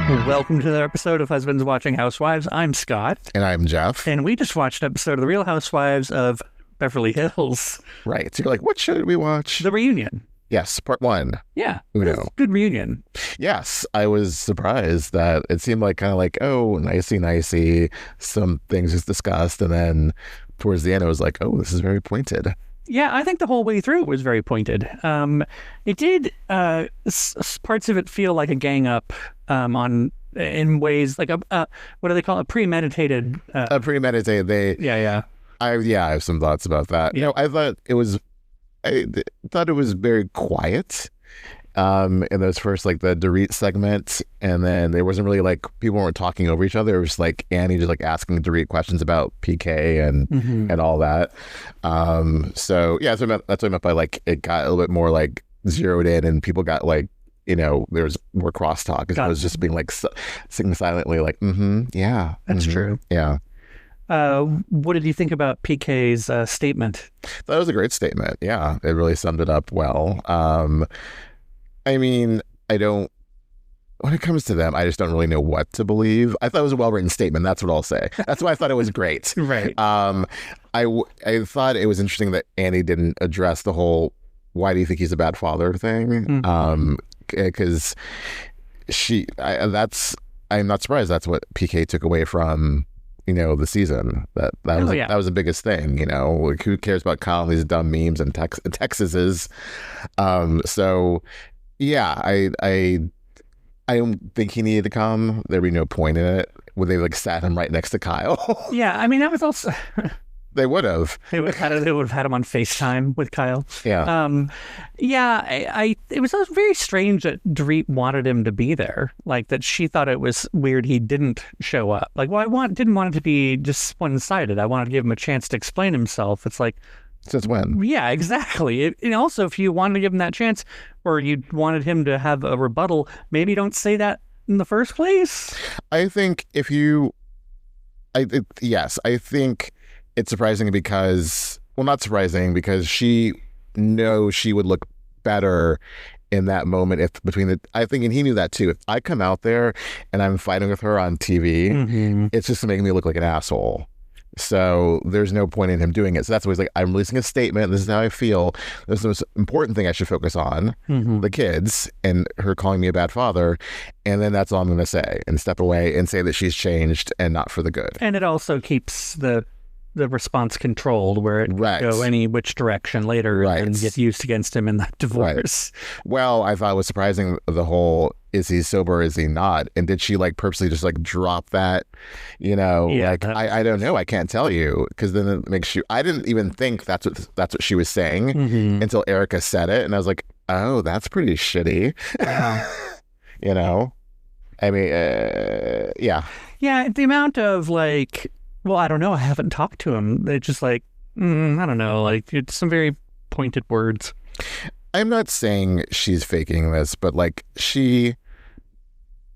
Welcome to another episode of Husbands Watching Housewives. I'm Scott. And I'm Jeff. And we just watched an episode of The Real Housewives of Beverly Hills. Right. So you're like, what should we watch? The reunion. Yes, part one. Yeah. Uno. Good reunion. Yes. I was surprised that it seemed like kind of like, oh, nicey. Some things was discussed. And then towards the end, I was like, oh, this is very pointed. Yeah, I think the whole way through it was very pointed. It did parts of it feel like a gang up in ways like what do they call it? Premeditated. Premeditated. Yeah. I have some thoughts about that. You know, I thought it was very quiet in those first, like the Dorit segment, and then there wasn't really like people weren't talking over each other. It was like Annie just like asking Dorit questions about PK and all that. So yeah, that's what I meant by like it got a little bit more like zeroed in, and people got like, you know, there was more crosstalk as opposed to just being like sitting silently like, yeah, that's true. Yeah. What did you think about PK's statement? That was a great statement. Yeah, it really summed it up well. I mean, when it comes to them, I just don't really know what to believe. I thought it was a well-written statement. That's what I'll say. That's why I thought it was great. Right. I thought it was interesting that Annie didn't address the whole, why do you think he's a bad father thing? Because I'm not surprised that's what PK took away from, you know, the season. That was the biggest thing, you know, like who cares about Kyle and these dumb memes and Texases. So yeah, I don't think he needed to come. There'd be no point in it. Would they like sat him right next to Kyle? Yeah, I mean, that was also They would have. They would have had him on FaceTime with Kyle. Yeah. It was very strange that Dorit wanted him to be there. Like that she thought it was weird he didn't show up. Like, well, didn't want it to be just one-sided. I wanted to give him a chance to explain himself. It's like, since when? Yeah, exactly. And also, if you wanted to give him that chance, or you wanted him to have a rebuttal, maybe don't say that in the first place. I think I think it's surprising because, well, not surprising because she knows she would look better in that moment I think, and he knew that too. If I come out there and I'm fighting with her on TV, it's just making me look like an asshole. So there's no point in him doing it. So that's why he's like, I'm releasing a statement. This is how I feel. This is the most important thing I should focus on, the kids and her calling me a bad father. And then that's all I'm going to say, and step away and say that she's changed and not for the good. And it also keeps the response controlled, where it can go any which direction later and get used against him in that divorce. Right. Well, I thought it was surprising the whole, is he sober, is he not? And did she like purposely just like drop that, you know, I don't know, I can't tell you, because then it makes you, I didn't even think that's what she was saying until Erika said it, and I was like, oh, that's pretty shitty. You know, I mean, yeah, the amount of like, well, I don't know, I haven't talked to him. It's just like, I don't know, like it's some very pointed words. I'm not saying she's faking this, but like she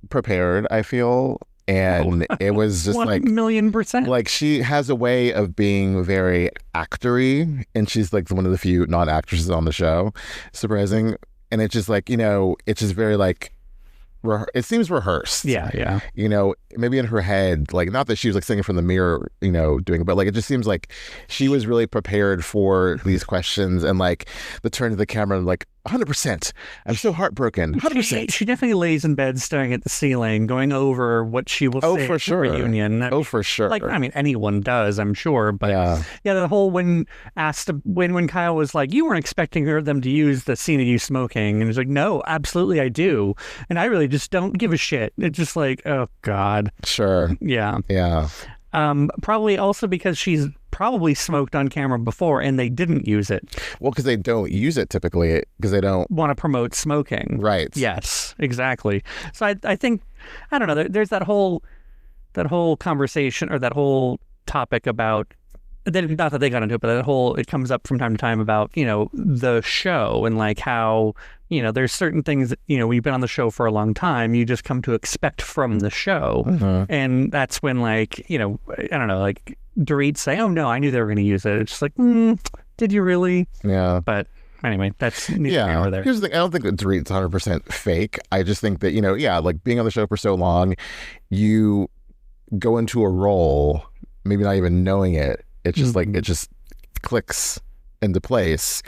prepared, I feel, and it was just 1,000,000%. Like she has a way of being very actory, and she's like one of the few non-actresses on the show, surprising. And it's just like, you know, it's just very like, it seems rehearsed. Yeah. You know, maybe in her head, like, not that she was like singing from the mirror, you know, doing it, but like it just seems like she was really prepared for these questions, and like the turn to the camera, and like 100%. I'm so heartbroken. 100%. She definitely lays in bed staring at the ceiling, going over what she will say for sure. At the reunion. For sure. Like, I mean, anyone does, I'm sure. But yeah, the whole when Kyle was like, you weren't expecting them to use the scene of you smoking. And he's like, no, absolutely I do. And I really just don't give a shit. It's just like, oh, God. Sure. Yeah. Yeah. Probably also because she's probably smoked on camera before and they didn't use it. Well, because they don't use it typically, because they don't want to promote smoking. Right. Yes, exactly. So I think, I don't know, there's that whole conversation, or that whole topic about, not that they got into it, but it comes up from time to time about, you know, the show, and like how, you know, there's certain things that, you know, when you've been on the show for a long time, you just come to expect from the show. And that's when, like, you know, I don't know, like Dorit say, oh no, I knew they were going to use it. It's just like, did you really? Yeah. But anyway, that's neither here nor there. Here's the thing. I don't think that Dorit's 100% fake. I just think that, like being on the show for so long, you go into a role, maybe not even knowing it. It's just like, it just clicks into place.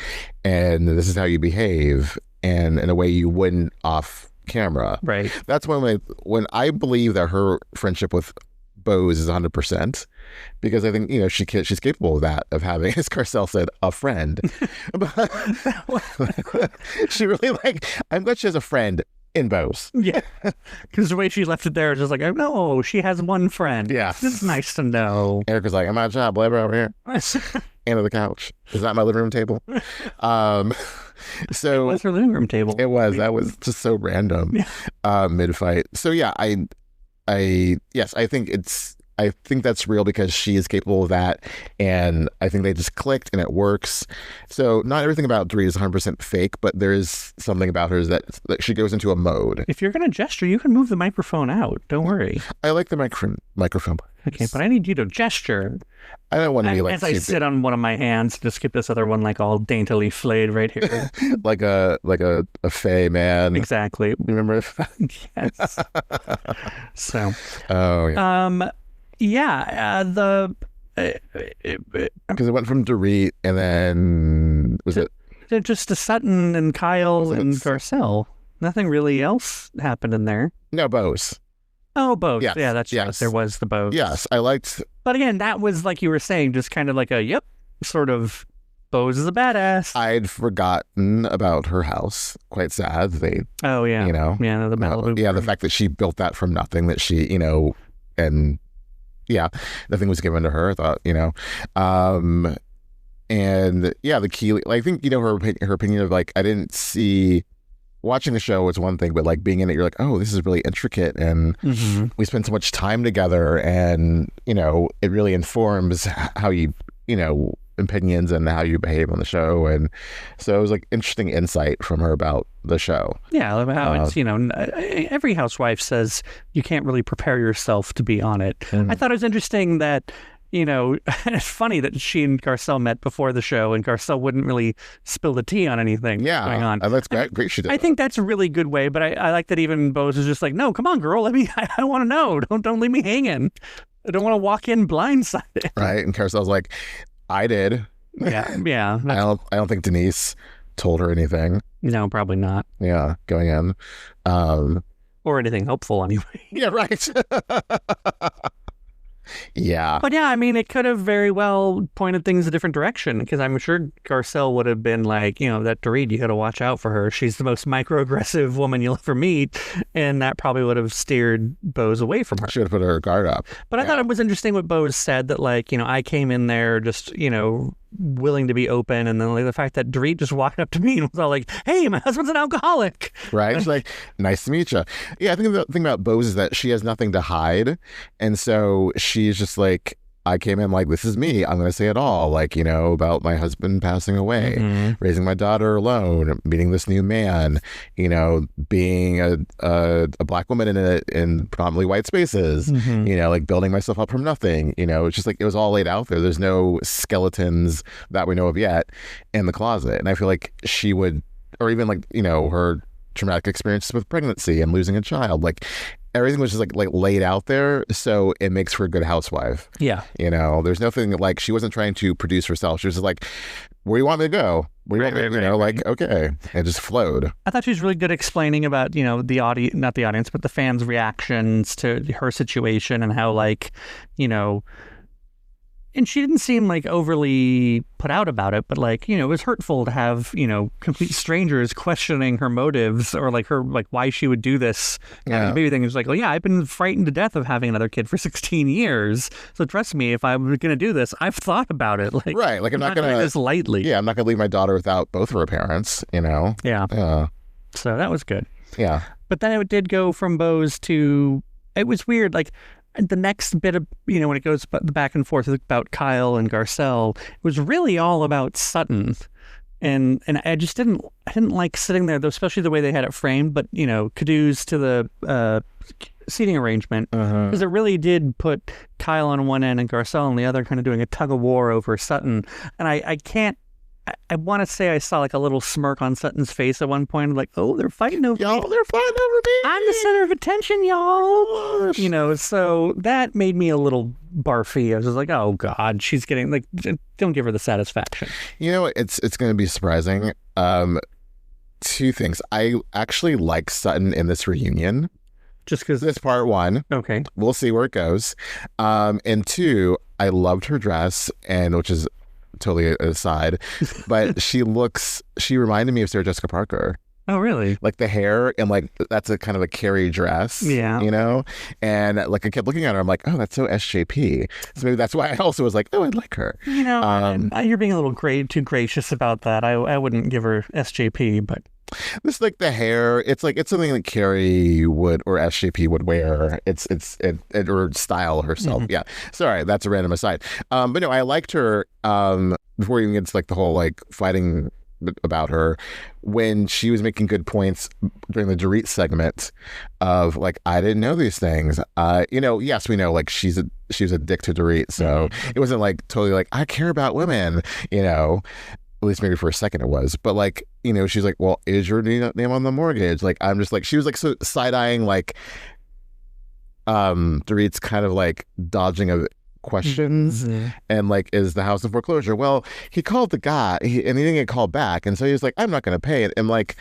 And this is how you behave, and in a way you wouldn't off camera. Right. That's when I believe that her friendship with Bose is 100%, because I think she's capable of that, of having, as Garcelle said, a friend. But she really I'm glad she has a friend in Bose. Yeah, because the way she left it there is just like, oh no, she has one friend. Yeah, it's nice to know. Erika's like, I'm out of job, labor over here. Under the couch. Is that my living room table? So it was her living room table. It was. That was just so random. Yeah. Mid-fight. So yeah, I think that's real, because she is capable of that, and I think they just clicked and it works. So not everything about Dorit is 100% fake, but there is something about her that she goes into a mode. If you're going to gesture, you can move the microphone out. Don't worry. I like the microphone. Okay, but I need you to gesture. I don't want to be as I sit on one of my hands to skip this other one, all daintily flayed right here, like a fey man. Exactly. Remember? Yes. So. Oh yeah. Yeah. Because it went from Dorit, and then just to Sutton and Kyle and Garcelle. Nothing really else happened in there. No, Bose. Oh, Bose. Yes. Yeah, that's right. There was the Bose. Yes, I liked. But again, that was, like you were saying, just kind of like sort of, Bose is a badass. I'd forgotten about her house. Quite sad. Oh, yeah. Yeah, the Malibu. The fact that she built that from nothing, that she, and yeah, nothing was given to her, I thought, and yeah, the key, I think, her opinion of I didn't see. Watching the show was one thing, but being in it, you're like, oh, this is really intricate, and we spend so much time together, and it really informs how you opinions and how you behave on the show. And so it was interesting insight from her about the show. Yeah, about how it's every housewife says you can't really prepare yourself to be on it. I thought it was interesting that it's funny that she and Garcelle met before the show, and Garcelle wouldn't really spill the tea on anything going on. That's great. She did. I think that's a really good way, but I like that even Bose is just like, no, come on, girl. I want to know. Don't leave me hanging. I don't want to walk in blindsided. Right. And Garcelle's like, I did. Yeah. I don't think Denise told her anything. No, probably not. Yeah, going in. Or anything helpful anyway. Yeah, right. Yeah. But yeah, I mean, it could have very well pointed things a different direction, because I'm sure Garcelle would have been like, that Dorit, you got to watch out for her. She's the most microaggressive woman you'll ever meet. And that probably would have steered Bose away from her. She would have put her guard up. But I thought it was interesting what Bose said, that I came in there just, willing to be open, and then the fact that Dorit just walked up to me and was all like, hey, my husband's an alcoholic. Right. She's like, nice to meet you. Yeah, I think the thing about Bose is that she has nothing to hide, and so she's just like, I came in this is me. I'm going to say it all, about my husband passing away, raising my daughter alone, meeting this new man, being a Black woman in predominantly white spaces, building myself up from nothing. It's just it was all laid out there. There's no skeletons that we know of yet in the closet. And I feel like she would, or even her traumatic experiences with pregnancy and losing a child, everything was just laid out there, so it makes for a good housewife. Yeah. There's nothing she wasn't trying to produce herself. She was just like, where do you want me to go? Where do you want me, right. Okay. It just flowed. I thought she was really good explaining about, the audience, not the audience, but the fans' reactions to her situation, and how and she didn't seem overly put out about it, but it was hurtful to have, complete strangers questioning her motives, or her, why she would do this. The baby thing was I've been frightened to death of having another kid for 16 years. So trust me, if I'm going to do this, I've thought about it. Right. I'm not going to do this lightly. Yeah. I'm not going to leave my daughter without both of her parents, Yeah. Yeah. So that was good. Yeah. But then it did go from Bose to, it was weird. The next bit of, when it goes back and forth about Kyle and Garcelle, it was really all about Sutton. And I just didn't like sitting there, though, especially the way they had it framed, but, kudos to the seating arrangement, because it really did put Kyle on one end and Garcelle on the other, kind of doing a tug of war over Sutton. And I can't I want to say I saw like a little smirk on Sutton's face at one point. Like, oh, they're fighting over Y'all, me. they're fighting over me. I'm the center of attention, y'all. You know, so that made me a little barfy. I was just like, oh God, she's getting like, don't give her the satisfaction. You know, it's going to be surprising. Two things. I actually like Sutton in this reunion. Just because this part one. Okay. We'll see where it goes. And two, I loved her dress, and which is totally an aside, but she reminded me of Sarah Jessica Parker. Oh, really? Like the hair, and like that's a kind of a Carrie dress. Yeah. You know? And like I kept looking at her, I'm like, oh, that's so SJP. So maybe that's why I also was like, oh, I'd like her. You know, you're being a little too gracious about that. I wouldn't give her SJP, but this, like the hair, it's something that Carrie would or SJP would wear. It or style herself. Mm-hmm. Yeah. Sorry, that's a random aside. But no, I liked her before even gets like the whole like fighting about her, when she was making good points during the Dorit segment of like, I didn't know these things. You know, yes, we know like she was a dick to Dorit, so it wasn't like totally like I care about women, you know. At least maybe for a second it was. But like, you know, she's like, well, is your name on the mortgage? Like, I'm just like, she was like so side-eyeing like Dorit's kind of like dodging of questions and like, is the house in foreclosure? Well, he called the guy and he didn't get called back. And so he was like, I'm not going to pay it. And like,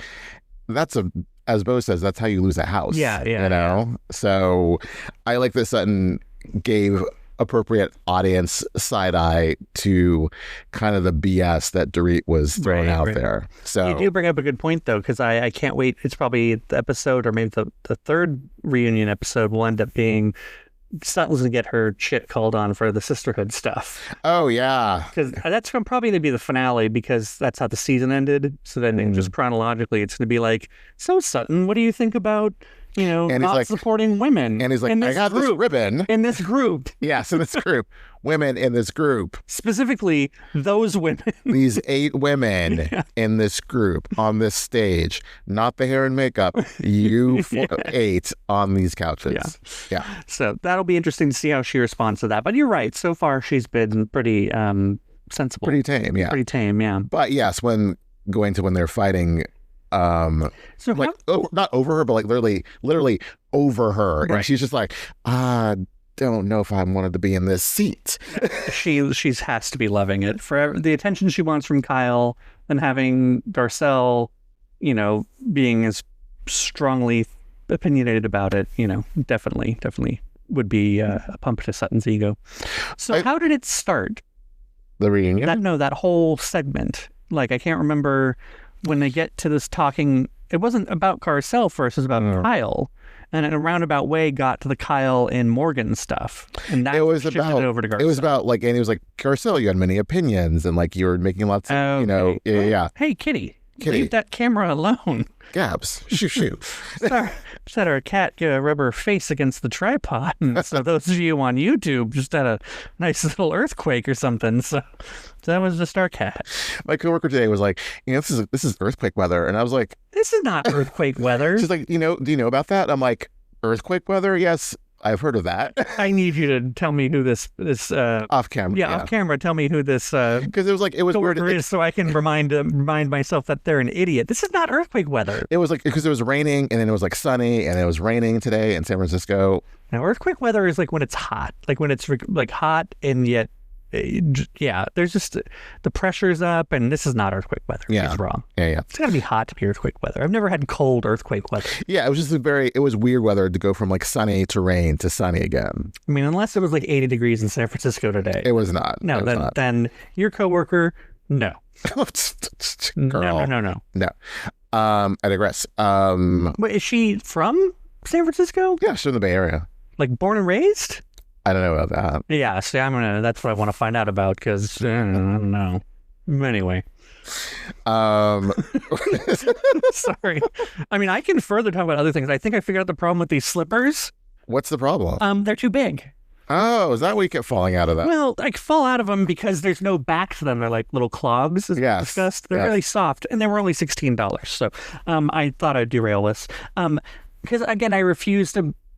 as Bo says, that's how you lose a house. Yeah. You know? Yeah. So I like that Sutton gave appropriate audience side eye to kind of the BS that Dorit was throwing out there. So you do bring up a good point though, because I can't wait. It's probably the episode or maybe the third reunion episode will end up being Sutton's gonna get her shit called on for the sisterhood stuff. Oh yeah, because that's probably gonna be the finale because that's how the season ended. So then just chronologically, it's gonna be like, so Sutton, what do you think about, you know, and not like, supporting women? And he's like, I got this ribbon in this group. Yes, in this group, women in this group, specifically those women. These 8 women in this group on this stage, not the hair and makeup. You 8 on these couches. Yeah. So that'll be interesting to see how she responds to that. But you're right. So far, she's been pretty sensible, pretty tame. Yeah, pretty tame. Yeah. But yes, when they're fighting. So like not over her, but like literally over her, and she's just like, don't know if I wanted to be in this seat. She's has to be loving it for the attention she wants from Kyle, and having Garcelle, you know, being as strongly opinionated about it. You know, definitely would be a pump to Sutton's ego. So how did it start? The reunion? That whole segment. Like I can't remember. When they get to this talking, it wasn't about Garcelle first, it was about Kyle. And in a roundabout way got to the Kyle and Morgan stuff. And that shifted it over to Garcelle. It was about like, and he was like, Garcelle, you had many opinions and like you were making lots of, you know, yeah. Hey, Kitty, leave that camera alone. Gabs, shoo. Just had our cat rub her face against the tripod. And so those of you on YouTube just had a nice little earthquake or something. So that was just our cat. My coworker today was like, you know, this is earthquake weather. And I was like, this is not earthquake weather. She's like, you know, do you know about that? I'm like, earthquake weather? Yes, I've heard of that. I need you to tell me who this off camera. Yeah, off camera. Tell me who this because it was weird. Is, so I can remind myself that they're an idiot. This is not earthquake weather. It was like because it was raining and then it was like sunny and it was raining today in San Francisco. Now earthquake weather is like when it's hot, like when it's like hot and yet. There's just the pressure's up, and this is not earthquake weather. Yeah, it's wrong. Yeah. It's got to be hot to be earthquake weather. I've never had cold earthquake weather. Yeah, it was just it was weird weather to go from like sunny to rain to sunny again. I mean, unless it was like 80 degrees in San Francisco today. It was not. No, then your coworker, no. Girl. No. I digress. Wait, is she from San Francisco? Yeah, she's in the Bay Area. Like born and raised? I don't know about that. Yeah, see, that's what I want to find out about because I don't know. Anyway. Sorry. I mean, I can further talk about other things. I think I figured out the problem with these slippers. What's the problem? They're too big. Oh, is that why you kept falling out of that? Well, I fall out of them because there's no back to them. They're like little clogs, as discussed. They're really soft, and they were only $16. So I thought I'd derail this. Because, again,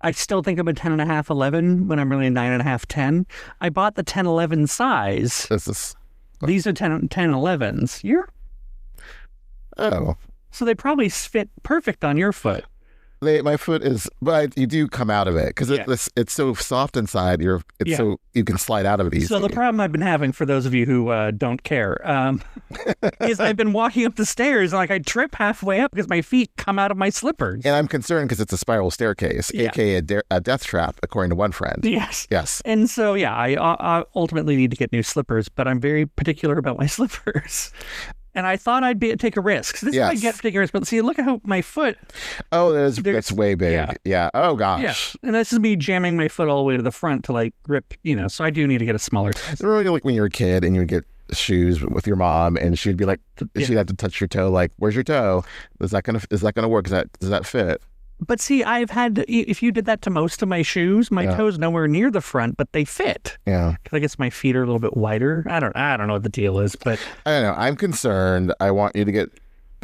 I still think I'm a 10.5, 11 when I'm really a 9.5, 10. I bought the 10, 11 size. These are 10 11s. Oh. So they probably fit perfect on your foot. My foot is, but you do come out of it because it's so soft inside. So you can slide out of it easily. So the problem I've been having, for those of you who don't care, is I've been walking up the stairs and I trip halfway up because my feet come out of my slippers. And I'm concerned because it's a spiral staircase, aka a death trap, according to one friend. Yes. And so I ultimately need to get new slippers, but I'm very particular about my slippers. And I thought I'd take a risk. This is I get taking a risk. But see, look at how my foot. Oh, that's way big. Yeah. Oh, gosh. Yeah. And this is me jamming my foot all the way to the front to grip, so I do need to get a smaller size. It's really like when you were a kid and you would get shoes with your mom and she'd be like, she'd have to touch your toe. Like, where's your toe? Is that gonna work? Does that fit? But see, if you did that to most of my shoes, my toe's nowhere near the front, but they fit. Yeah. Because I guess my feet are a little bit wider. I don't know what the deal is, but I don't know. I'm concerned. I want you to get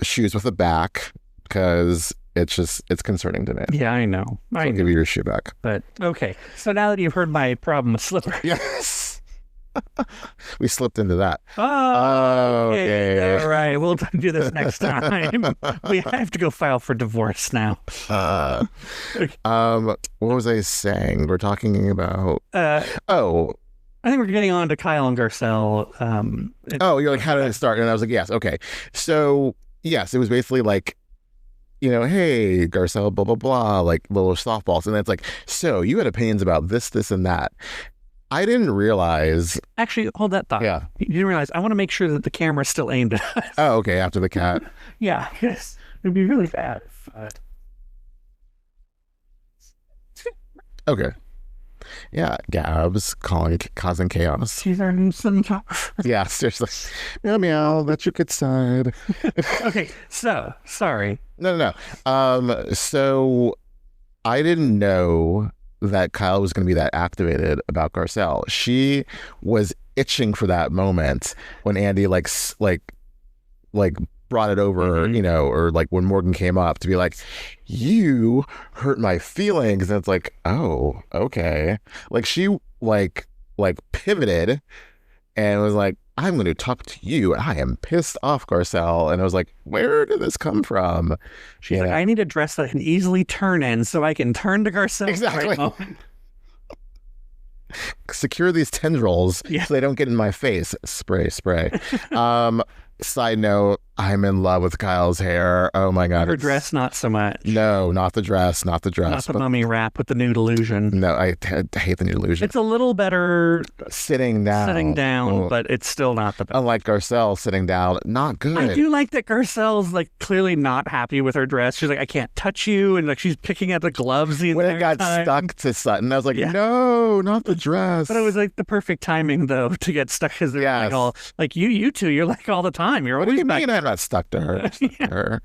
shoes with a back because it's concerning to me. Yeah, I know. I'll give you your shoe back. But okay. So now that you've heard my problem with slippers. Yes. We slipped into that. Oh, okay. All right. We'll do this next time. We have to go file for divorce now. What was I saying? We're talking about... I think we're getting on to Kyle and Garcelle. You're like, how did it start? And I was like, yes. Okay. So, yes, it was basically like, hey, Garcelle, blah, blah, blah, like little softballs. And then it's like, so you had opinions about this, and that. I didn't realize... Actually, hold that thought. Yeah. You didn't realize. I want to make sure that the camera's still aimed at us. Oh, okay. After the cat. Yeah. Yes. It'd be really bad if... Okay. Yeah. Gabs causing chaos. She's our new son. Yeah, seriously. Meow. That's your good side. Okay. So, sorry. No. So, I didn't know that Kyle was going to be that activated about Garcelle. She was itching for that moment when Andy like brought it over, or like when Morgan came up to be like, you hurt my feelings. And it's like, oh, okay. Like she like pivoted and was like, I'm going to talk to you. I am pissed off, Garcelle. And I was like, where did this come from? She's like, I need a dress that I can easily turn in so I can turn to Garcelle. Exactly. Secure these tendrils so they don't get in my face. Spray. Side note, I'm in love with Kyle's hair. Oh my God. Her dress, not so much. No, not the dress. Not the mummy wrap with the nude illusion. No, I hate the nude illusion. It's a little better sitting down, but it's still not the best. Unlike Garcelle sitting down, not good. I do like that Garcelle's like clearly not happy with her dress. She's like, I can't touch you. And like she's picking at the gloves the entire time. When it got stuck to Sutton, I was like, no, not the dress. But it was like the perfect timing though to get stuck because they're like all like you two, you're like all the time. You're what do you mean I'm not stuck to her?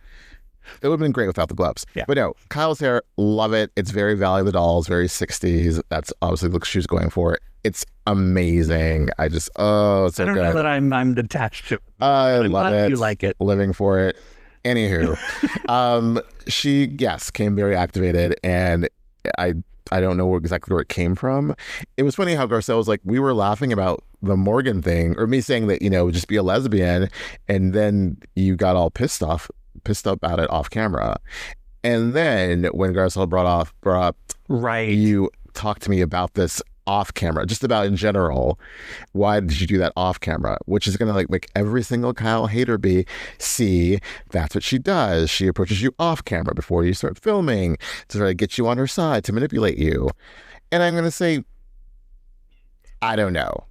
It would have been great without the gloves. Yeah. But no, Kyle's hair, love it. It's very Valley of the Dolls, very 60s. That's obviously the look she was going for. It's amazing. It's so good. I don't know that I'm detached to it. I love it. You like it. Living for it. Anywho, she, came very activated, and I don't know exactly where it came from. It was funny how Garcelle was like, we were laughing about the Morgan thing, or me saying that, just be a lesbian, and then you got all pissed up about it off camera. And then when Garcelle brought up, right, you talked to me about this off camera, just about in general. Why did you do that off camera? Which is going to make every single Kyle hater see that's what she does. She approaches you off camera before you start filming to try to get you on her side, to manipulate you. And I'm going to say, I don't know.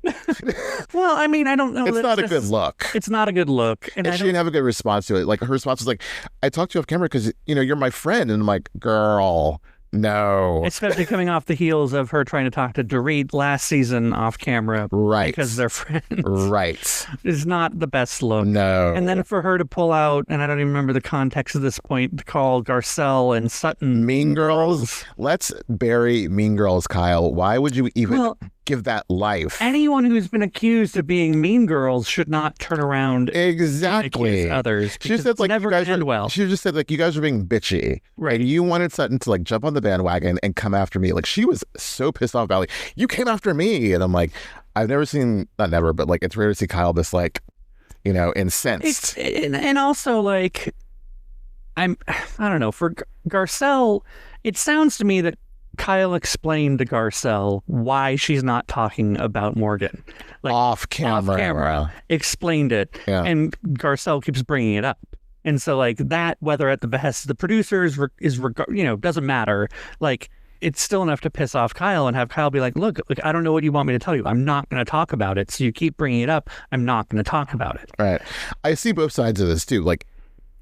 Well, I mean, I don't know. It's not a good look. It's not a good look. And she didn't have a good response to it. Like, her response was like, I talked to you off camera because, you're my friend. And I'm like, girl, no. Especially coming off the heels of her trying to talk to Dorit last season off camera. Right. Because they're friends. Right. It's not the best look. No. And then for her to pull out, and I don't even remember the context of this point, to call Garcelle and Sutton Mean Girls. Let's bury Mean Girls, Kyle. Why would you even give that life? Anyone who's been accused of being Mean Girls should not turn around exactly and accuse others. She said like never you guys end well. She just said like you guys were being bitchy. Right. And you wanted Sutton to jump on the bandwagon and come after me. Like she was so pissed off about you came after me, and I'm like, I've never seen, not never, but like it's rare to see Kyle this like, incensed. And also like, I don't know, for Garcelle, it sounds to me that Kyle explained to Garcelle why she's not talking about Morgan. Like, off camera. Explained it. Yeah. And Garcelle keeps bringing it up. And so like that, whether at the behest of the producers doesn't matter. Like, it's still enough to piss off Kyle and have Kyle be like, look, I don't know what you want me to tell you. I'm not going to talk about it. So you keep bringing it up. I'm not going to talk about it. Right. I see both sides of this too. Like,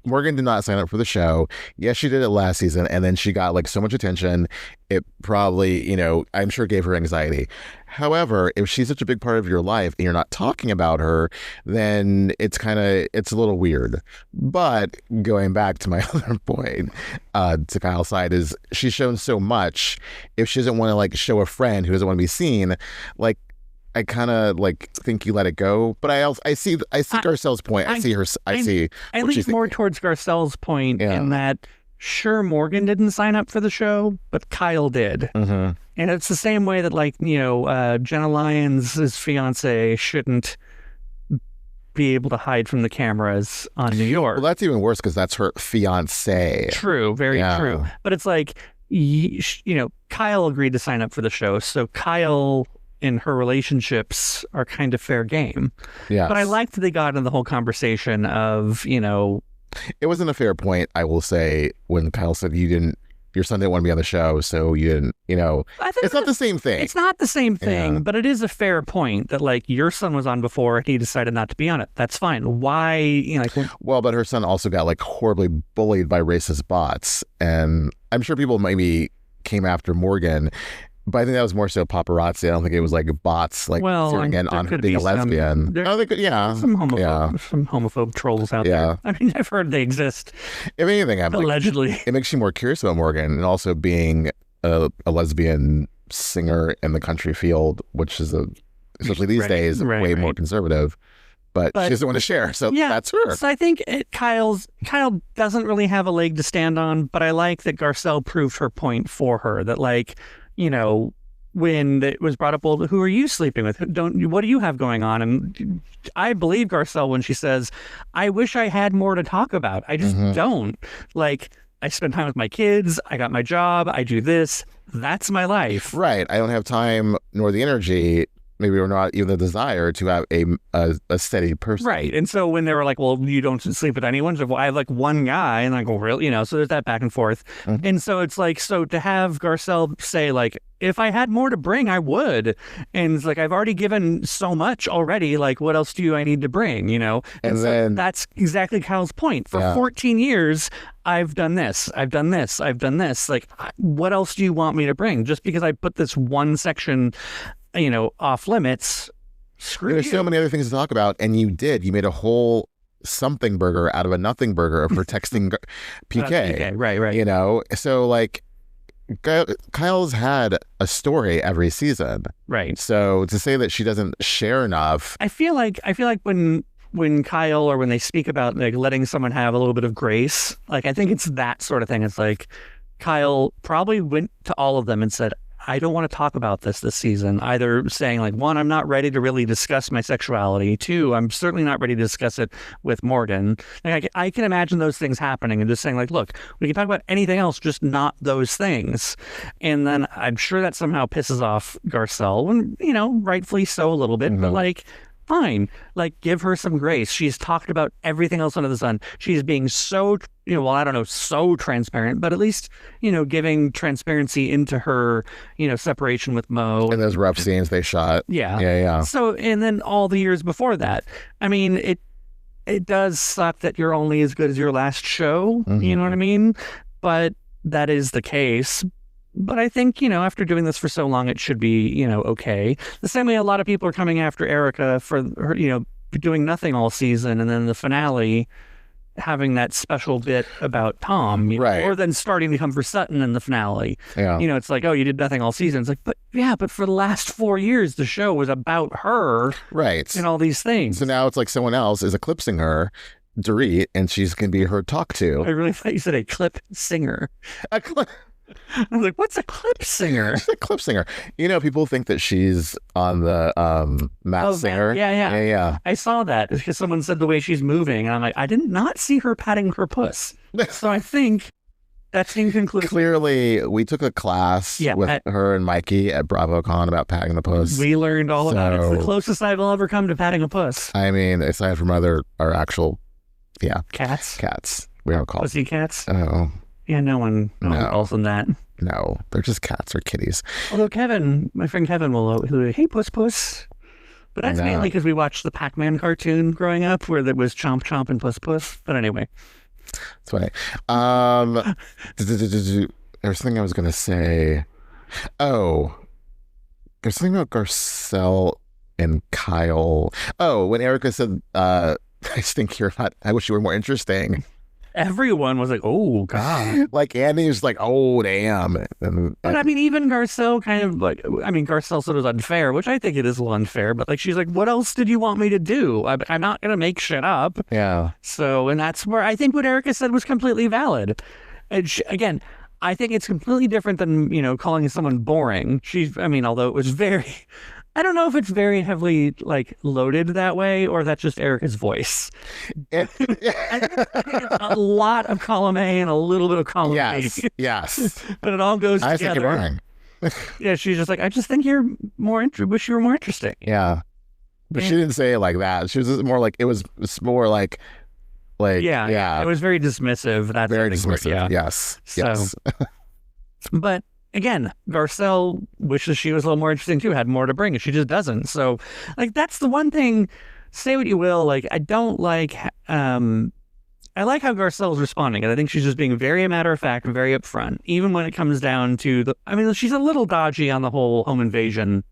Morgan did not sign up for the show. Yes, she did it last season, and then she got like so much attention. It probably, I'm sure gave her anxiety. However, if she's such a big part of your life and you're not talking about her, then it's a little weird. But going back to my other point, to Kyle's side, is she's shown so much. If she doesn't want to like show a friend who doesn't want to be seen, like, I kind of like think you let it go, but I see Garcelle's point. I lean more towards Garcelle's point in that sure, Morgan didn't sign up for the show, but Kyle did, and it's the same way that like Jenna Lyons' fiance shouldn't be able to hide from the cameras on New York. Well, that's even worse because that's her fiance. True, very true. But it's like Kyle agreed to sign up for the show, so Kyle in her relationships are kind of fair game. Yeah. But I liked that they got into the whole conversation of, It wasn't a fair point, I will say, when Kyle said your son didn't want to be on the show, so you didn't, it's not the same thing. It's not the same thing, but it is a fair point that like your son was on before and he decided not to be on it. That's fine. Why, Well, but her son also got like horribly bullied by racist bots. And I'm sure people maybe came after Morgan, but I think that was more so paparazzi. I don't think it was like bots like zeroing in on her being a lesbian. Some homophobe trolls out there. I mean, I've heard they exist. If anything, allegedly, it makes you more curious about Morgan, and also being a lesbian singer in the country field, which is especially these days way more conservative. But she doesn't want to share, so that's her. So I think Kyle doesn't really have a leg to stand on, but I like that Garcelle proved her point for her. That like, when it was brought up, well, who are you sleeping with? What do you have going on? And I believe Garcelle when she says, I wish I had more to talk about. I just don't. Like, I spend time with my kids. I got my job. I do this. That's my life. Right. I don't have time nor the energy, maybe or not even the desire to have a steady person. Right. And so when they were like, well, you don't sleep with anyone. So I have like one guy, and I go, really? So there's that back and forth. And so it's like, so to have Garcelle say like, if I had more to bring, I would. And it's like, I've already given so much already. Like, what else do I need to bring? And so then that's exactly Kyle's point. For 14 years, I've done this. I've done this. I've done this. Like, what else do you want me to bring? Just because I put this one section off limits, There's so many other things to talk about, and you made a whole something burger out of a nothing burger of her texting PK. Right. So like Kyle's had a story every season. Right. So to say that she doesn't share enough, I feel like when Kyle or when they speak about like letting someone have a little bit of grace, like I think it's that sort of thing. It's like Kyle probably went to all of them and said, I don't want to talk about this season. Either saying like, one, I'm not ready to really discuss my sexuality. Two, I'm certainly not ready to discuss it with Morgan. Like, I can imagine those things happening and just saying like, look, we can talk about anything else, just not those things. And then I'm sure that somehow pisses off Garcelle, and, rightfully so a little bit, but like, fine. Like, give her some grace. She's talked about everything else under the sun. She's being so, so transparent, but at least, giving transparency into her, separation with Mo. And those rough scenes they shot. Yeah. So, and then all the years before that, I mean, it does suck that you're only as good as your last show. You know what I mean? But that is the case. But I think, after doing this for so long, it should be, okay. The same way a lot of people are coming after Erika for her, doing nothing all season, and then the finale having that special bit about Tom, right? Or then starting to come for Sutton in the finale. Yeah. It's like, oh, you did nothing all season. It's like, but for the last 4 years, the show was about her. Right. And all these things. So now it's like someone else is eclipsing her, Dorit, and she's going to be her talk to. I really thought you said a clip singer. I was like, what's a clip singer? She's a clip singer. You know, people think that she's on the Masked Singer. Yeah. I saw that because someone said the way she's moving. And I'm like, I did not see her patting her puss. So I think that's inconclusive. Clearly, we took a class with her and Mikey at BravoCon about patting the puss. We learned all about it. It's the closest I will ever come to patting a puss. I mean, aside from our actual, cats. We don't call pussy cats. Oh. Yeah, no one calls them that. No, they're just cats or kitties. Although my friend Kevin will hey, puss, puss. But that's mainly because we watched the Pac-Man cartoon growing up where there was chomp, chomp, and puss, puss. But anyway. That's funny. There's something I was going to say. Oh, there's something about Garcelle and Kyle. Oh, when Erika said, I think you're not, I wish you were more interesting. Everyone was like, oh, God. Like, Andy was like, oh, damn. But I mean, even Garcelle kind of like, Garcelle said it was unfair, which I think it is a little unfair, but like, she's like, what else did you want me to do? I'm not going to make shit up. Yeah. So, and that's where I think what Erika said was completely valid. And again, I think it's completely different than, calling someone boring. Although it was very, I don't know if it's very heavily like loaded that way or that's just Erika's voice. I think it's a lot of column A and a little bit of column B. Yes. But it all goes together. I think you're wrong. Yeah, she's just like, I just think you're wish you were more interesting. Yeah. But she didn't say it like that. She was more like, it's more like, it was very dismissive. That's very dismissive. Yeah. Yes. So, yes. But again, Garcelle wishes she was a little more interesting too, had more to bring, and she just doesn't. So, like, that's the one thing. Say what you will, like, I don't like. I like how Garcelle's responding, and I think she's just being very matter of fact, very upfront. Even when it comes down to she's a little dodgy on the whole home invasion.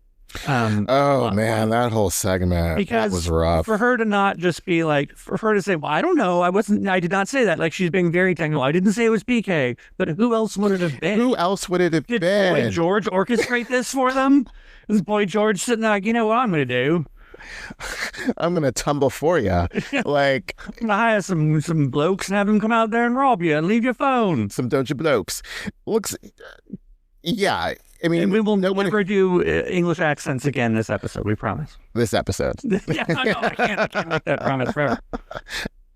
That whole segment because that was rough. For her to not just be like, for her to say, well, I don't know, I did not say that. Like, she's being very technical. I didn't say it was PK, but who else would it have been? Who else would it have been? Did Boy George orchestrate this for them? Is Boy George sitting there like, you know what I'm going to do? I'm going to tumble for you. Like, I'm going to hire some blokes and have them come out there and rob you and leave your phone. Some doja blokes. Looks, yeah. I mean, and we will never do English accents again this episode. We promise. This episode. Yeah, no, I can't make that promise forever.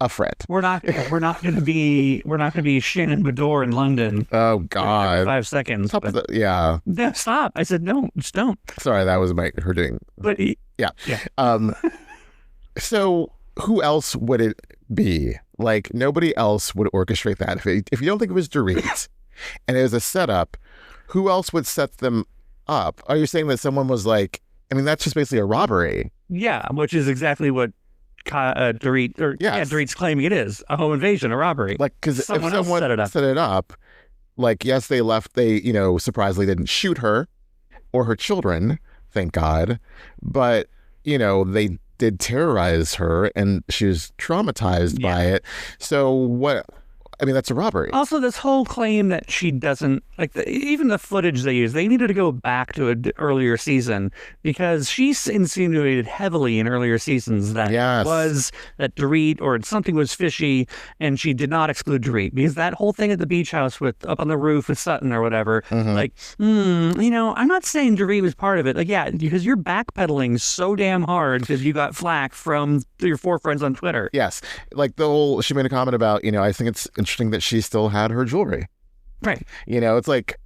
A friend. We're not going to be Shannon Bedore in London. Oh God. 5 seconds. Yeah. No, stop. I said no. Just don't. Sorry, that was her doing. But yeah. So who else would it be? Like, nobody else would orchestrate that. If you don't think it was Dorit and it was a setup, who else would set them up? Are you saying that someone was like, that's just basically a robbery? Yeah, which is exactly what Dorit's claiming it is, a home invasion, a robbery. Like, because if someone set it up, like, yes, they left, they, surprisingly didn't shoot her or her children, thank God, but, they did terrorize her and she was traumatized by it. So what... that's a robbery. Also, this whole claim that she doesn't, even the footage they use, they needed to go back to an earlier season because she's insinuated heavily in earlier seasons that that Dorit or something was fishy, and she did not exclude Dorit because that whole thing at the beach house up on the roof with Sutton or whatever, I'm not saying Dorit was part of it. Because you're backpedaling so damn hard because you got flack from your 4 friends on Twitter. Yes. Like she made a comment about, I think it's interesting that she still had her jewelry. Right. It's like,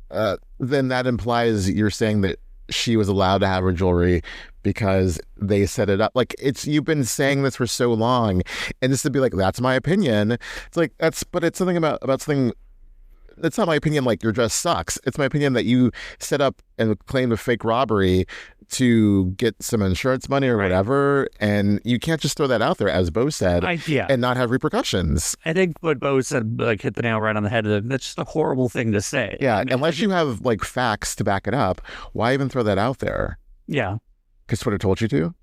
then that implies you're saying that she was allowed to have her jewelry because they set it up. Like, you've been saying this for so long, and just to be like, that's my opinion. It's like, but it's something about something. That's not my opinion. Like, your dress sucks. It's my opinion that you set up and claimed a fake robbery to get some insurance money or whatever, and you can't just throw that out there, as Bo said, and not have repercussions. I think what Bo said hit the nail right on the head. That's just a horrible thing to say. Yeah, unless you have facts to back it up, why even throw that out there? Yeah, because Twitter told you to.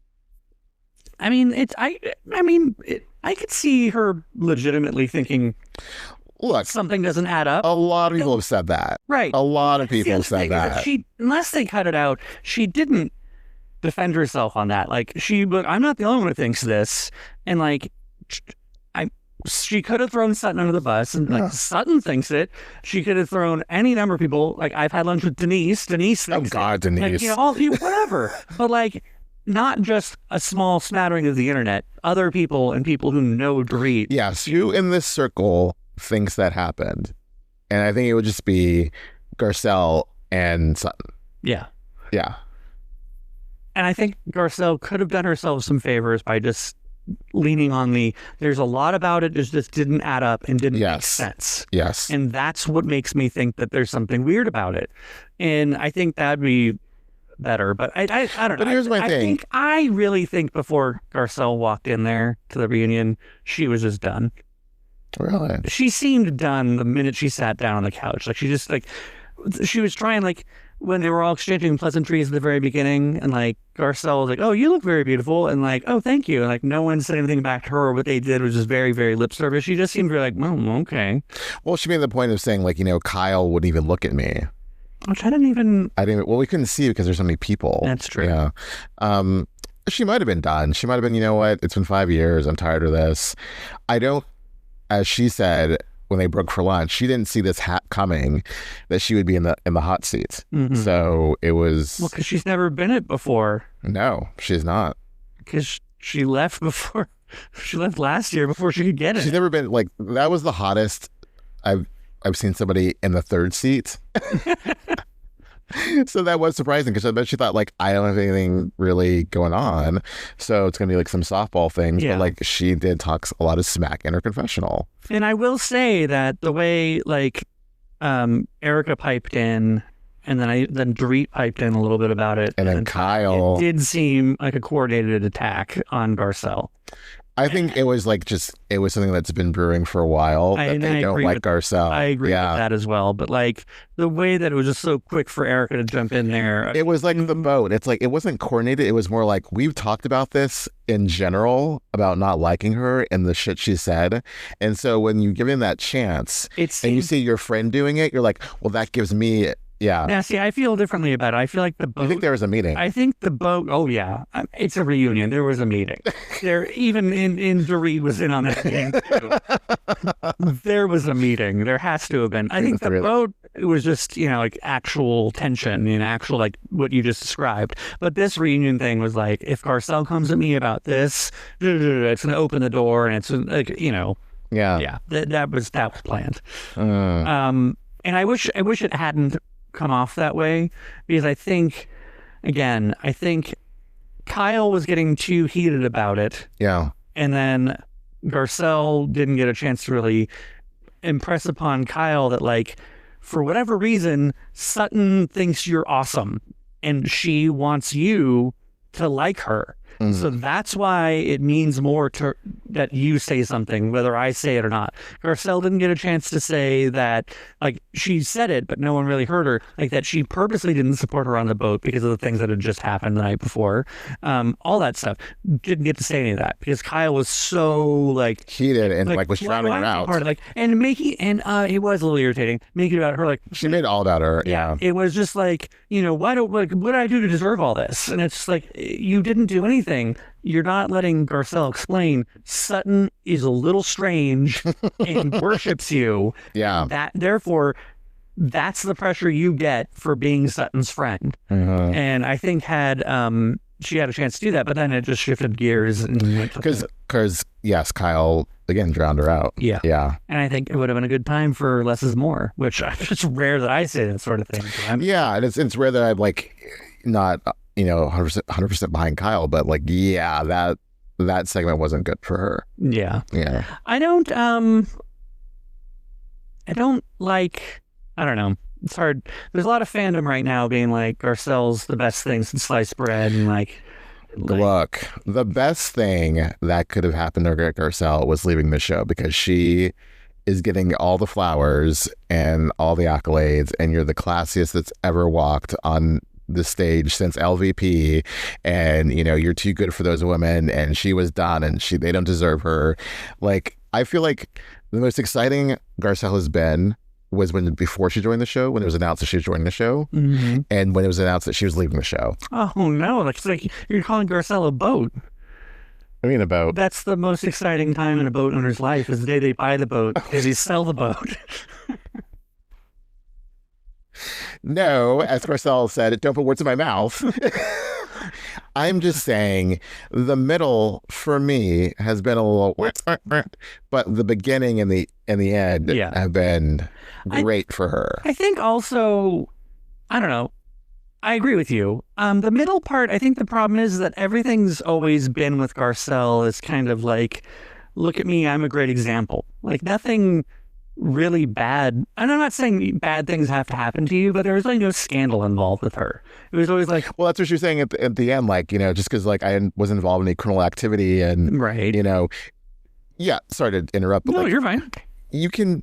I could see her legitimately thinking, look, something doesn't add up. A lot of people have said that. Right. A lot of people have said that. Unless they cut it out, she didn't defend herself on that. I'm not the only one who thinks this. And she could have thrown Sutton under the bus, and like Sutton thinks it. She could have thrown any number of people. Like I've had lunch with Denise. Denise thinks Denise. Like, you know, whatever. But like, not just a small smattering of the internet. Other people and people who know Dorit. Yes, you in this circle thinks that happened, and I think it would just be Garcelle and Sutton. Yeah. Yeah. And I think Garcelle could have done herself some favors by just leaning on there's a lot about it just didn't add up and didn't make sense. Yes. And that's what makes me think that there's something weird about it. And I think that'd be better. But I don't know. But here's my thing. I really think before Garcelle walked in there to the reunion, she was just done. Really? She seemed done the minute she sat down on the couch. Like she just she was trying when they were all exchanging pleasantries at the very beginning, and like Garcelle was like, "Oh, you look very beautiful," and like, "Oh, thank you," and like no one said anything back to her. What they did was just very, very lip service. She just seemed like, "Oh, okay." Well, she made the point of saying like, Kyle wouldn't even look at me. Which I didn't even. Well, we couldn't see because there's so many people. That's true. Yeah. She might have been done. She might have been. You know what? It's been 5 years. I'm tired of this. I don't. As she said, when they broke for lunch, she didn't see this coming, that she would be in the hot seat. Mm-hmm. So it was because she's never been it before. No, she's not. Because she left before. She left last year before she could get it. She's never been that was the hottest I've seen somebody in the third seat. So that was surprising because I bet she thought I don't have anything really going on, so it's gonna be some softball things. Yeah. But she did talk a lot of smack in her confessional. And I will say that the way Erika piped in, and then Dorit piped in a little bit about it, and then Kyle, it did seem like a coordinated attack on Garcelle. I think it was it was something that's been brewing for a while. They don't like Garcelle. I agree with that as well. But the way that it was just so quick for Erika to jump in there. It was like the boat. It's it wasn't coordinated. It was more we've talked about this in general about not liking her and the shit she said. And so when you give him that chance and you see your friend doing it, you're like, well, that gives me Yeah. Now, see, I feel differently about it. I feel like the boat... I think there was a meeting. I think the boat... Oh, yeah. It's a reunion. There was a meeting. Even in Dorit was in on that meeting, too. There was a meeting. There has to have been. I think the boat, it was just, actual tension and actual, what you just described. But this reunion thing was if Garcelle comes at me about this, it's going to open the door and it's, Yeah. Yeah. That was planned. And I wish it hadn't come off that way, because I think Kyle was getting too heated about it. Yeah. And then Garcelle didn't get a chance to really impress upon Kyle that for whatever reason, Sutton thinks you're awesome and she wants you to like her. Mm-hmm. So that's why it means more that you say something, whether I say it or not. Garcelle didn't get a chance to say that, she said it, but no one really heard her, that she purposely didn't support her on the boat because of the things that had just happened the night before. All that stuff. Didn't get to say any of that because Kyle was so, heated and, was drowning her out. And it was a little irritating, making it about her, she made it all about her, yeah. It was just what did I do to deserve all this? And it's you didn't do anything. You're not letting Garcelle explain. Sutton is a little strange and worships you. Yeah. Therefore, that's the pressure you get for being Sutton's friend. Mm-hmm. And I think had she had a chance to do that, but then it just shifted gears and went because yes, Kyle again drowned her out. Yeah. Yeah. And I think it would have been a good time for less is more, which it's rare that I say that sort of thing. Yeah, and it's rare that I'm not 100% behind Kyle, but that segment wasn't good for her. Yeah. Yeah. I don't know. It's hard. There's a lot of fandom right now being Garcelle's the best thing since sliced bread and Look, the best thing that could have happened to Garcelle was leaving the show, because she is getting all the flowers and all the accolades, and you're the classiest that's ever walked on the stage since LVP, and you're too good for those women, and she was done, and they don't deserve her. I feel like the most exciting Garcelle has been was before she joined the show, when it was announced that she was joining the show, mm-hmm. and when it was announced that she was leaving the show. Oh no, you're calling Garcelle a boat. I mean, a boat. That's the most exciting time in a boat owner's life is the day they buy the boat, is they sell the boat. No, as Garcelle said, don't put words in my mouth. I'm just saying the middle for me has been a little, but the beginning and the end have been great for her. I think also, I don't know. I agree with you. The middle part, I think the problem is that everything's always been with Garcelle is kind of like, look at me, I'm a great example. Like nothing really bad. And I'm not saying bad things have to happen to you, but there was like no scandal involved with her. It was always like, well, that's what you're saying at the end, like, you know, just because like I was involved in any criminal activity and, right. You know, yeah, sorry to interrupt. But no, like, you're fine. You can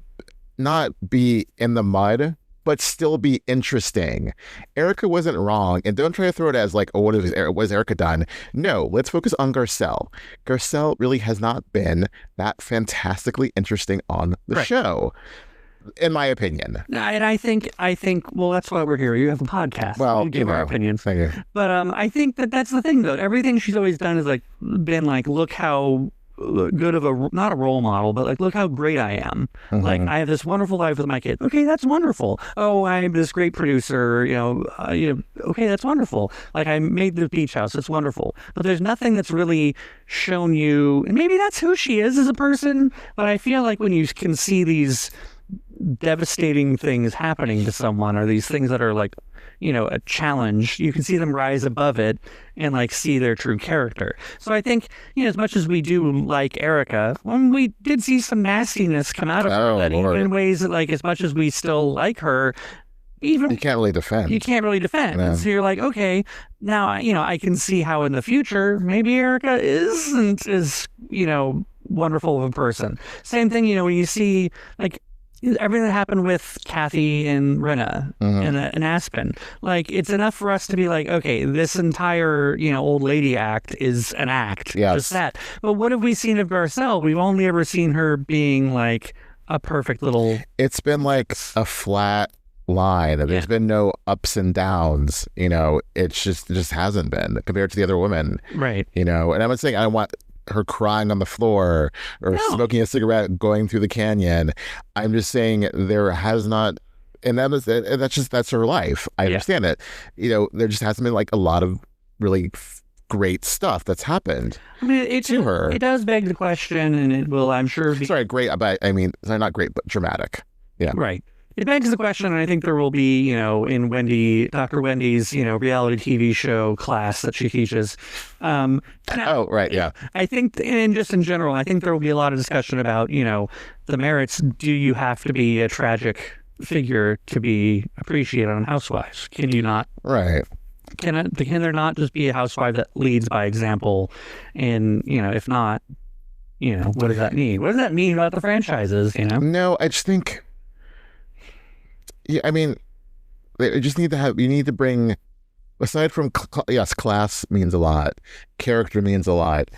not be in the mud, but still be interesting. Erika wasn't wrong. And don't try to throw it as like, oh, what has Erika done? No, let's focus on Garcelle. Garcelle really has not been that fantastically interesting on the show, in my opinion. And I think, well, that's why we're here. You have a podcast. Well, we give our opinions. Thank you. But I think that's the thing, though. Everything she's always done is like been like, look how good of not a role model, but like, look how great I am. Mm-hmm. Like, I have this wonderful life with my kid. Okay, that's wonderful. Oh, I'm this great producer. Okay, that's wonderful. Like, I made the beach house. It's wonderful. But there's nothing that's really shown you, and maybe that's who she is as a person. But I feel like when you can see these devastating things happening to someone, or these things that are like, you know, a challenge, you can see them rise above it and like see their true character. So I think, you know, as much as we do like Erika, we did see some nastiness come out of her in ways that, like, as much as we still like her, even you can't really defend. No. So you're like, okay, now, you know, I can see how in the future maybe Erika isn't as, you know, wonderful of a person. Same thing, you know, when you see like everything that happened with Kathy and Rinna in Aspen, like, it's enough for us to be like, okay, this entire, you know, old lady act is an act. Yes. Just that. But what have we seen of Garcelle? We've only ever seen her being like a perfect little... It's been like a flat line. There's been no ups and downs, you know. It just hasn't been compared to the other women. Right. You know, and I'm not saying I want her crying on the floor or smoking a cigarette going through the canyon. I'm just saying there has not, and that's her life. I understand it. You know, there just hasn't been like a lot of really great stuff that's happened. I mean, to her. It does beg the question, and it will, I'm sure. Great, but I mean, not great, but dramatic. Yeah. Right. It begs the question, and I think there will be, you know, in Dr. Wendy's, you know, reality TV show class that she teaches. I think, and just in general, I think there will be a lot of discussion about, you know, the merits. Do you have to be a tragic figure to be appreciated on Housewives? Can you not? Right. Can there not just be a housewife that leads by example? And, you know, if not, you know, what does that mean? What does that mean about the franchises, you know? No, I just think... Yeah, I mean, you need to bring, aside from, class means a lot, character means a lot,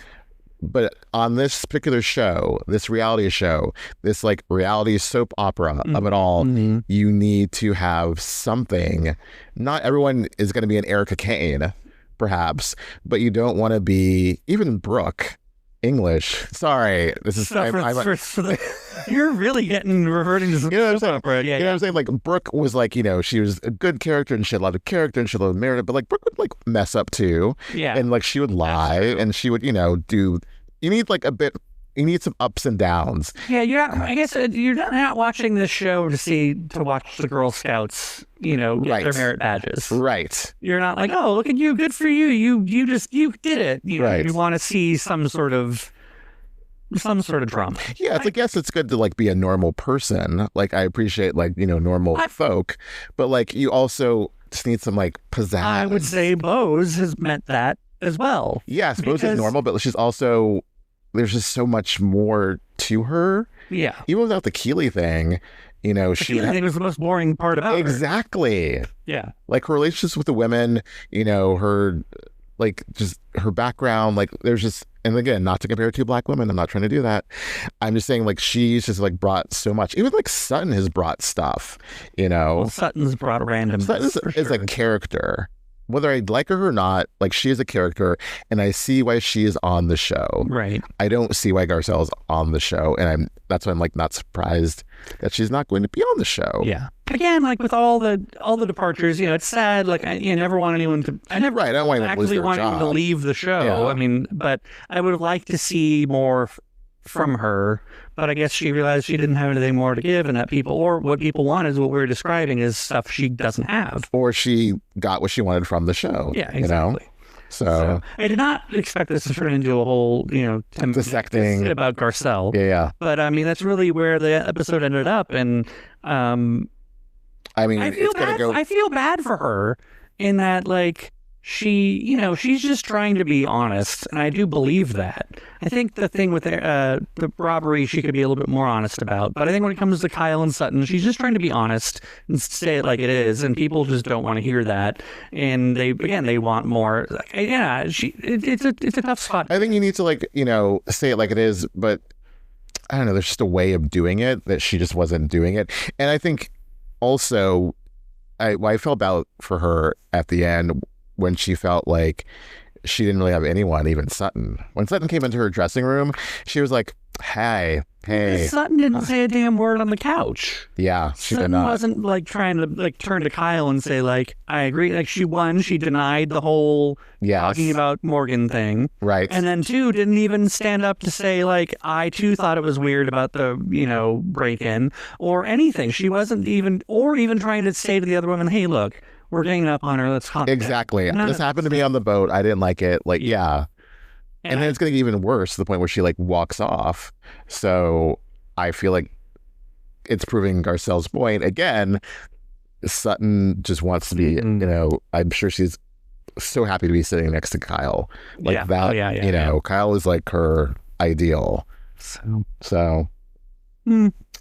but on this particular show, this reality show, this like reality soap opera of it all, you need to have something. Not everyone is going to be an Erika Kane, perhaps, but you don't want to be, even Brooke English. Sorry, this is you're really reverting to some, you know what I'm saying? Opera. You know what I'm saying? Like, Brooke was like, you know, she was a good character and she had a lot of character and she had a lot of merit, but like Brooke would like mess up too. Yeah. And like she would lie and she would, you know, you need like you need some ups and downs. Yeah, I guess you're not watching this show to watch the Girl Scouts, you know, get their merit badges. Right. You're not like, oh, look at you, good for you. You did it. You know, you want to see some sort of drama. Yeah, it's like, yes, it's good to like be a normal person. Like, I appreciate like, you know, normal folk, but like you also just need some like pizzazz. I would say Bose has meant that as well. Yes, Bose is normal, but she's also, there's just so much more to her. Yeah. Even without the Keeley thing, you know, the Keeley thing was the most boring part about her. Yeah. Like her relationships with the women, you know, her, like, just her background, like, there's just, and again, not to compare two black women, I'm not trying to do that. I'm just saying, like, she's just, like, brought so much. Even, like, Sutton has brought stuff, you know. Well, Sutton's brought random. Sutton is a character. whether I like her or not, like she is a character, and I see why she is on the show. Right. I don't see why Garcelle is on the show, and that's why I'm like not surprised that she's not going to be on the show. Yeah. Again, like with all the departures, it's sad. Like I never want anyone to. I never. Right. I don't want anyone to lose their want anyone to job. leave the show. Yeah. I mean, but I would have liked to see more from her. But I guess she realized she didn't have anything more to give, and that what people want is what we're describing is stuff she doesn't have. Or she got what she wanted from the show. Yeah, exactly. So I did not expect this to turn into a whole, dissecting about Garcelle. Yeah. But I mean, that's really where the episode ended up, and I mean, I feel bad for her in that, like, she, she's just trying to be honest, and I do believe that. I think the thing with the robbery, she could be a little bit more honest about. But I think when it comes to Kyle and Sutton, she's just trying to be honest and say it like it is, and people just don't want to hear that. And they want more. Like, yeah, it's a tough spot. I think you need to say it like it is, but I don't know. There's just a way of doing it that she just wasn't doing it, and I think also I felt bad for her at the end when she felt like she didn't really have anyone, even Sutton. When Sutton came into her dressing room, she was like, hey. Sutton didn't say a damn word on the couch. Yeah, she Sutton did not. Wasn't like trying to like turn to Kyle and say like, I agree. Like she denied the whole talking about Morgan thing. Right. And then two, didn't even stand up to say like, I too thought it was weird about the, break-in or anything. She wasn't even trying to say to the other woman, hey, look, we're ganging up on her. Let's calm down. Exactly. This happened to me on the boat. I didn't like it. Like, yeah. And then it's going to get even worse to the point where she like walks off. So I feel like it's proving Garcelle's point again. Sutton just wants to be, I'm sure she's so happy to be sitting next to Kyle. Like that, Kyle is like her ideal. So.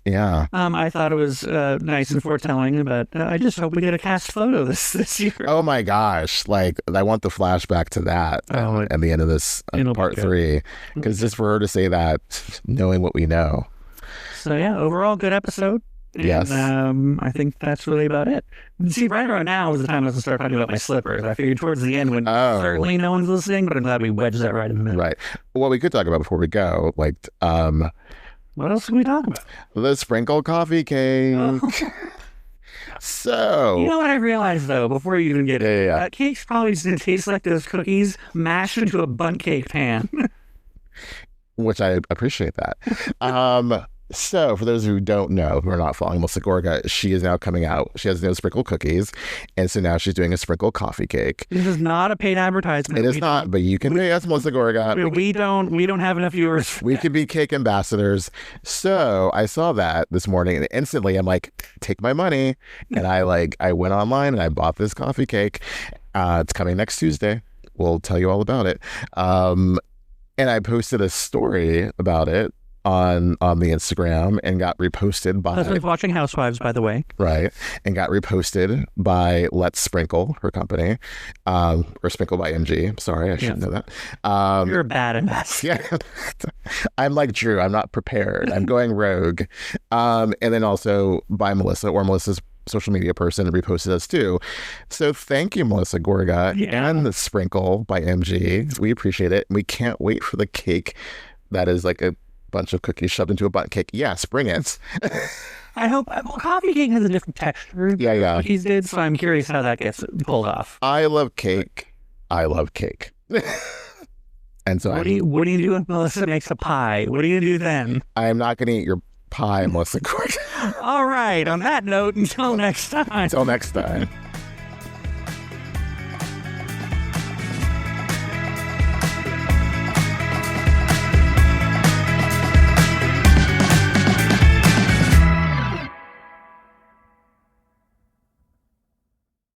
Yeah. I thought it was nice and foretelling, but I just hope we get a cast photo this year. Oh my gosh! Like I want the flashback to that at the end of this part 3, because just for her to say that, knowing what we know. So yeah, overall good episode. And, yes. I think that's really about it. See, right around now is the time I can start talking about my slippers. I figured towards the end when certainly no one's listening, but I'm glad we wedged that right in the middle. Right. What we could talk about before we go, like what else can we talk about? The sprinkle coffee cake. Oh. So. You know what I realized, though, before you even get it? Yeah. Cake's probably just going to taste like those cookies mashed into a bundt cake pan. Which I appreciate that. So, for those who don't know, who are not following Melissa Gorga, she is now coming out. She has no sprinkle cookies, and so now she's doing a sprinkle coffee cake. This is not a paid advertisement. It is not, but you can pay us, Melissa Gorga. We don't have enough viewers. We can be cake ambassadors. So I saw that this morning, and instantly I'm like, take my money, and I went online and I bought this coffee cake. It's coming next Tuesday. We'll tell you all about it. And I posted a story about it on the Instagram and got reposted by watching Housewives, by the way. Right. And got reposted by Let's Sprinkle, her company. Or Sprinkle by MG. Sorry, I should know that. You're a bad ambassador. Yeah. I'm like Drew. I'm not prepared. I'm going rogue. And then also by Melissa, or Melissa's social media person, reposted us too. So thank you, Melissa Gorga and the Sprinkle by MG. We appreciate it. We can't wait for the cake that is like a bunch of cookies shoved into a bundt cake. Yes, bring it. I hope. Well, coffee cake has a different texture. Yeah. Cookies did, so I'm curious how that gets pulled off. I love cake. And so what do you do if Melissa makes a pie? What do you do then? I am not going to eat your pie, Melissa Gorga. All right. On that note, until next time. Until next time.